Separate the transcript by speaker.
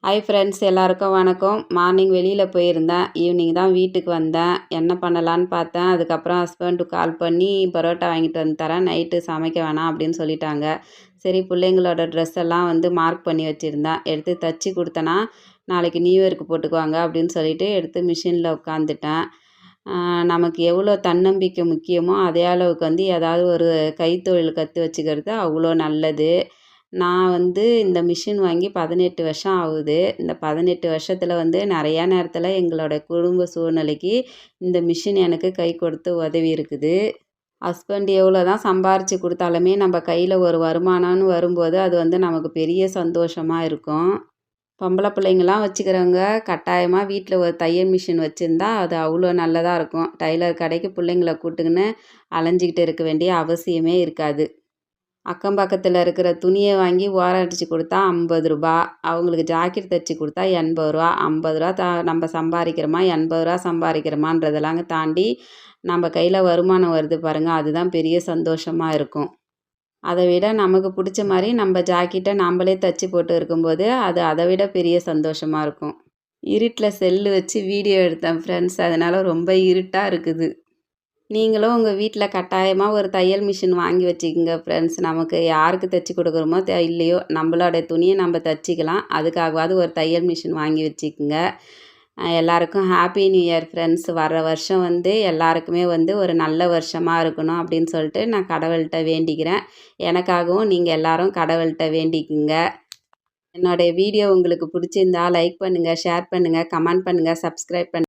Speaker 1: Hi friends, எல்லாருக்கும் வணக்கம். Morning வெளியில் போயிருந்தேன். ஈவினிங் தான் வீட்டுக்கு வந்தேன். என்ன பண்ணலான்னு பார்த்தேன். அதுக்கப்புறம் ஹஸ்பண்டுக்கு கால் பண்ணி பரோட்டா வாங்கிட்டு வந்து தரேன், நைட்டு சமைக்க வேணாம் அப்படின்னு சொல்லிட்டாங்க. சரி, பிள்ளைங்களோட ட்ரெஸ் எல்லாம் மார்க் பண்ணி வச்சுருந்தேன். எடுத்து தச்சு கொடுத்தேன்னா நாளைக்கு நியூ இயருக்கு போட்டுக்குவாங்க அப்படின்னு சொல்லிட்டு எடுத்து மிஷினில் உட்காந்துட்டேன். நமக்கு எவ்வளோ தன்னம்பிக்கை முக்கியமோ அதே அளவுக்கு ஏதாவது ஒரு கைத்தொழில் கற்று வச்சுக்கிறது அவ்வளோ நல்லது. நான் இந்த மிஷின் வாங்கி 18 வருஷம் ஆகுது. இந்த 18 வருஷத்தில் நிறையா நேரத்தில் எங்களோட குடும்ப சூழ்நிலைக்கு இந்த மிஷின் எனக்கு கை கொடுத்து உதவி இருக்குது. ஹஸ்பண்ட் எவ்வளோ தான் சம்பாரித்து கொடுத்தாலுமே நம்ம கையில் ஒரு வருமானம்னு வரும்போது அது நமக்கு பெரிய சந்தோஷமாக இருக்கும். பொம்பளை பிள்ளைங்களாம் வச்சுக்கிறவங்க கட்டாயமாக வீட்டில் ஒரு தையல் மிஷின் வச்சுருந்தா அது அவ்வளோ நல்லதாக இருக்கும். டைலர் கடைக்கு பிள்ளைங்கள கூப்பிட்டுக்கின்னு அலைஞ்சிக்கிட்டு இருக்க வேண்டிய அவசியமே இருக்காது. அக்கம் பக்கத்தில் இருக்கிற துணியை வாங்கி ஓரம் அடித்து கொடுத்தா 50 ரூபா, அவங்களுக்கு ஜாக்கெட் தைச்சி கொடுத்தா 80 ரூபா. 50 ரூபா நம்ம சம்பாதிக்கிறோமா, 80 ரூபா சம்பாதிக்கிறோமான்றதெல்லாம் தாண்டி நம்ம கையில் வருமானம் வருது பாருங்கள், அதுதான் பெரிய சந்தோஷமாக இருக்கும். அதை விட நமக்கு பிடிச்ச மாதிரி நம்ம ஜாக்கெட்டை நம்மளே தைச்சி போட்டு இருக்கும்போது அது அதை விட பெரிய சந்தோஷமாக இருக்கும். இருட்டில் செல்லு வச்சு வீடியோ எடுத்தேன் ஃப்ரெண்ட்ஸ், அதனால் ரொம்ப இருட்டாக இருக்குது. நீங்களும் உங்கள் வீட்டில் கட்டாயமாக ஒரு தையல் மிஷின் வாங்கி வச்சுக்கோங்க ஃப்ரெண்ட்ஸ். நமக்கு யாருக்கு தைச்சி கொடுக்குறோமோ இல்லையோ நம்மளோட துணியை நம்ம தைச்சிக்கலாம். அதுக்காகவாவது ஒரு தையல் மிஷின் வாங்கி வச்சுக்கோங்க. எல்லாருக்கும் ஹாப்பி நியூ இயர் ஃப்ரெண்ட்ஸ். வர்ற வருஷம் எல்லாருக்குமே ஒரு நல்ல வருஷமாக இருக்கணும் அப்படின்னு சொல்லிட்டு நான் கடவுள்கிட்ட வேண்டிக்கிறேன். எனக்காகவும் நீங்கள் எல்லாரும் கடவுள்கிட்ட வேண்டிக்குங்க. என்னுடைய வீடியோ உங்களுக்கு பிடிச்சிருந்தா லைக் பண்ணுங்கள், ஷேர் பண்ணுங்கள், கமெண்ட் பண்ணுங்கள், சப்ஸ்கிரைப் பண்ணுங்கள்.